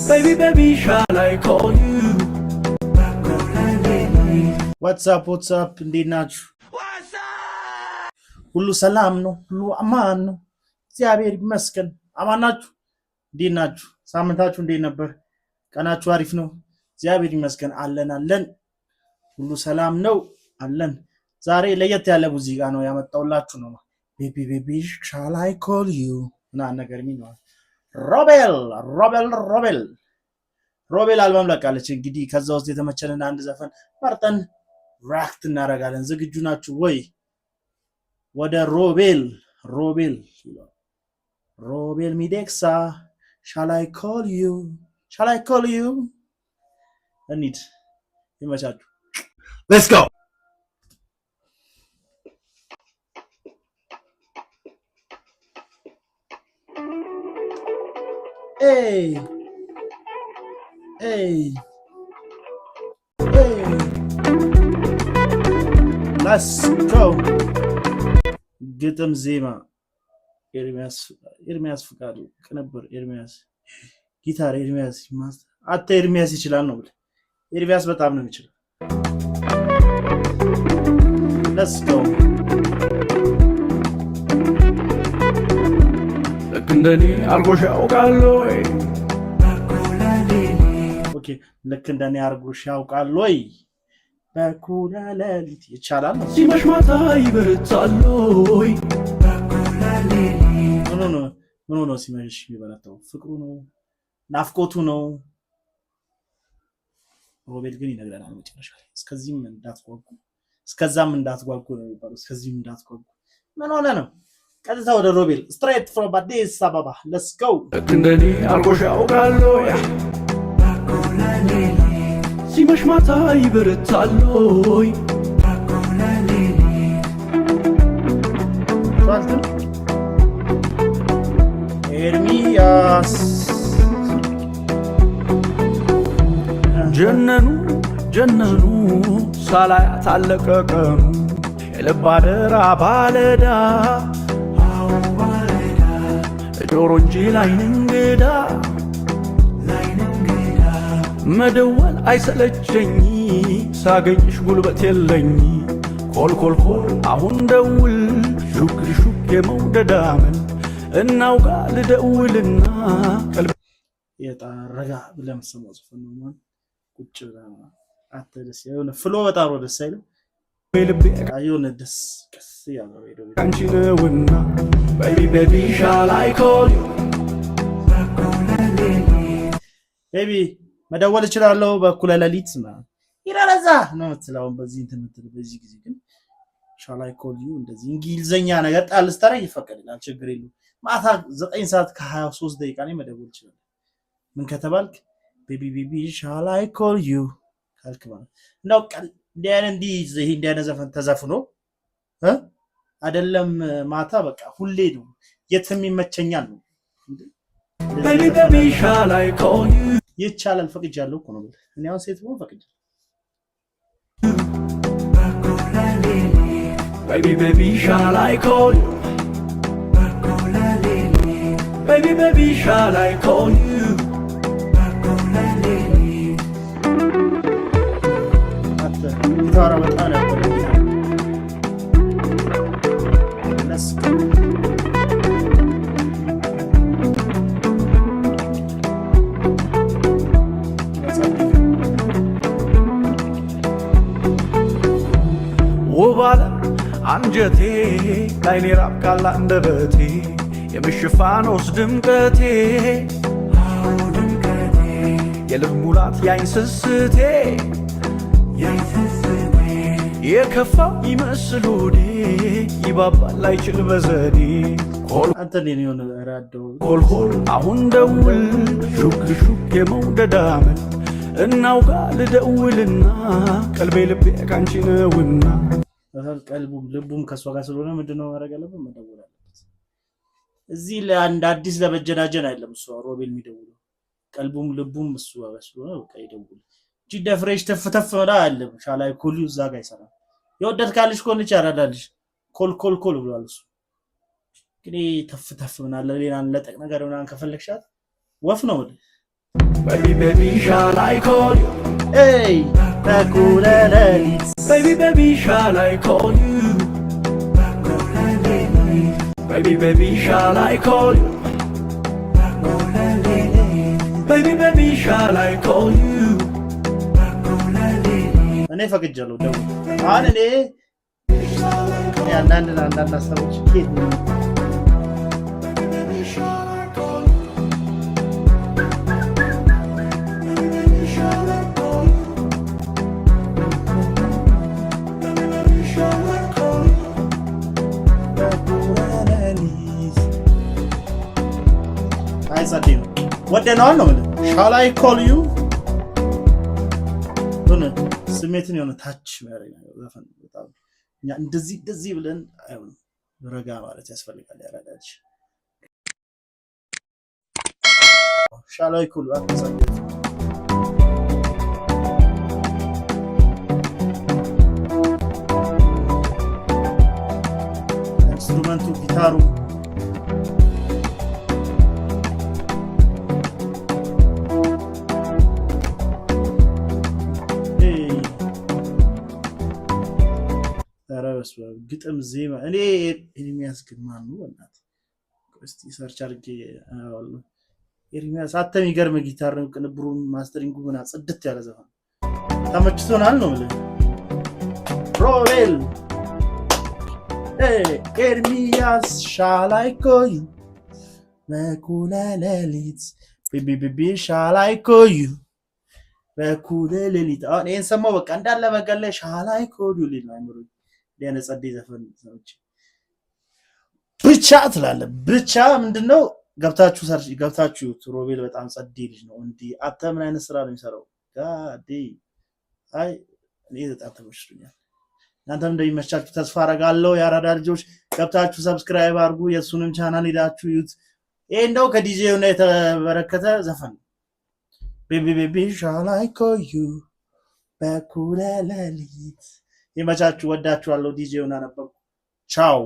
baby, shall I call you? What's up? እንዴት ናችሁ? ሁሉ ሰላም ነው? ሁሉ አማን ነው? እግዚአብሔር ይመስገን። አማን ናችሁ? እንዴት ናችሁ? ሳምንታችሁ እንዴት ነበር? ቀናችሁ አሪፍ ነው? እግዚአብሔር ይመስገን አለን። ሁሉ ሰላም ነው አለን። ዛሬ ለየት ያለ ሙዚቃ ነው ያመጣውላችሁ ነው። baby shall I call you እና ነገር ነው። ሮቤል አልበም ለቃለች። እንግዲህ ከዛ ውስጥ የተመቸንን አንድ ዘፈን መርጠን ራክት እናደርጋለን። ዝግጁ ናችሁ ወይ? ወደ ሮቤል ሚዴክሳ shall I call you እንሂድ። ይመቻችሁ። Let's go. Hey. Let's go. ግጥም ዜማ ኤርሚያስ ፍቃዱ፣ ቅንብር ኤርሚያስ፣ ጊታር ኤርሚያስ፣ አተ ኤርሚያስ ይችላል ነው ብለ ኤርሚያስ በጣም ነው የሚችለው። Let's go. ልክ እንደኔ አርጎሽ ያውቃል ወይ? ኦኬ፣ ልክ እንደኔ አርጎሽ ያውቃል ወይ? በኩለ ሌሊት ይቻላል። ሲመሽ ማታ ይበረታል ወይ? ምን ነው ሲመሽ ይበረታው? ፍቅሩ ነው? ናፍቆቱ ነው? ሮቤል ግን ይነግረናል መጨረሻ ላይ እስከዛም እንዳትጓጉ ነው የሚባለው። እስከዚህም እንዳትጓጉ ምን ሆነ ነው? ቀጥታ ወደ ሮቤል straight from Addis Ababa. Let's go. ልክ እንደኔ አርጎሽ ያውቃል ወይ? ሲመሽ ማታ ይበረታል ወይ? ኤርሚያስ ጀነኑ ሳላያት አለቀቀኑ የልብ አደራ ባለዳ ጆሮ እንጂ ላይን እንግዳ መደወል አይሰለቸኝ ሳገኝሽ ጉልበት የለኝ ኮልኮል አሁን ደውል ሹክ የመውደዳምን እናውጋ ልደውልና ቀልብ የጣረጋ ብለም ሰማው ጽፈነው ቁጭ ብላ አተደስ የሆነ ፍሎ በጣም ደስ አይልም። ልቤ የሆነ ደስ ቀስ ያለው ሄዶ አንቺ ነውና baby shall I call you? baby መደወል እችላለሁ በኩለ ሌሊት ይራራዛ ነው ትላው በዚህ በዚህ ጊዜ ግን shall I call you እንደዚህ እንግሊዘኛ ነገር ጣል ስተራ ይፈቀድላል። ችግር የለም። ማታ 9 ሰዓት ከ23 ደቂቃ ላይ መደወል ይችላል። ምን ከተባልክ baby shall I call you ካልክ ማለት ነው። ቀል እንዲያነ ዘፈን ተዘፍኖ አይደለም ማታ በቃ ሁሌ ነው የትም ይመቸኛል ነው። baby shall I call you? ይቻላል ፈቅጃለሁ እኮ ነው። እኔ አሁን ሴት ነው ፈቅጃለሁ። baby shall I call you? baby shall I call you? ጊታራ በጣም ነበር ጊታራ። Let's go. ውባለ አንጀቴ ላይኔ ራብቃላ እንደበቴ የምሽፋኖስ ድምቀቴ የልብ ሙላት ያይን ስስቴ የከፋው ይመስል ሆዴ ይባባል አይችል በዘዴ አንተን የሆነ ራዶ ኮልኮል አሁን ደውል ሹክ የመውደዳምን እናውጋ ልደውልና ቀልቤ ልቤ ካንቺ ነውና ልቡም ከሷ ጋር ስለሆነ ምንድነው ማድረግ ያለበት? መደወል አለበት። እዚህ ለአንድ አዲስ ለመጀናጀን አይደለም እሱ ሮቤል የሚደውለው ቀልቡም ልቡም እሱ ጋር ስለሆነ በቃ ይደውል። ጂዳ ፍሬሽ ተፍተፍ ወዳ አለ shall I call you እዛ ጋር ይሰራል። የወደድ ካልሽ ኮንች ያራዳልሽ ኮል ብሏል እሱ። ግን ተፍተፍ ምናለ ሌላን ለጠቅ ነገር ምናን ከፈለግሻት ወፍ ነው ወደ Baby, baby, shall I call you? Hey, በኩለ ሌሊት Baby, baby, shall I call you? Baby, baby, shall I call you? Baby, baby, shall I call you? እኔ ፈቅጃለሁ። ደው አሁን እኔ አንዳንድ ሀሳቦች ኬት ነው አይጸዴ ነው ወደነዋል ነው ማለት shall I call you ስሜትን የሆነ ታች ዘፈን በጣም እኛ እንደዚህ ብለን አይሆን ረጋ ማለት ያስፈልጋል። ያራዳች shall I call you ኢንስትሩመንቱ ጊታሩ ግጥም ዜማ እኔ ኤርሚያስ ግርማ ነው ወጣት እስቲ ሰርች አድርጌ አወጣው። ኤርሚያስ አተም ይገርም ጊታር ነው ቅንብሩን ማስተሪንጉ ምና ጽድት ያለ ዘፈን ተመችቶናል ነው ማለት ሮቤል ኤርሚያስ shall I call you በኩለ ሌሊት ቢቢ shall I call you በኩለ ሌሊት አሁን ይሄን ሰማው በቃ እንዳለ በገለ shall I call you ሊል ነው ሊያነ ጸዴ ዘፈን ሰዎች ብቻ ትላለ ብቻ ምንድነው ገብታችሁ ሮቤል በጣም ጸዴ ልጅ ነው እንዴ አተ ምን አይነት ስራ ነው የሚሰራው ጋዲ አይ እኔ በጣም ተመችቶኛል። እናንተም እንደሚመቻችሁ ተስፋ አደርጋለሁ። ያራዳ ልጆች ገብታችሁ ሰብስክራይብ አድርጉ የሱንም ቻናል ሄዳችሁ ዩት ይሄ እንደው ከዲጄው ነው የተበረከተ ዘፈን ቤቢ ቤቢ shall I call you በኩለ ሌሊት ይመቻችሁ። ወዳችኋለሁ። ዲጄውና ነበርኩ ቻው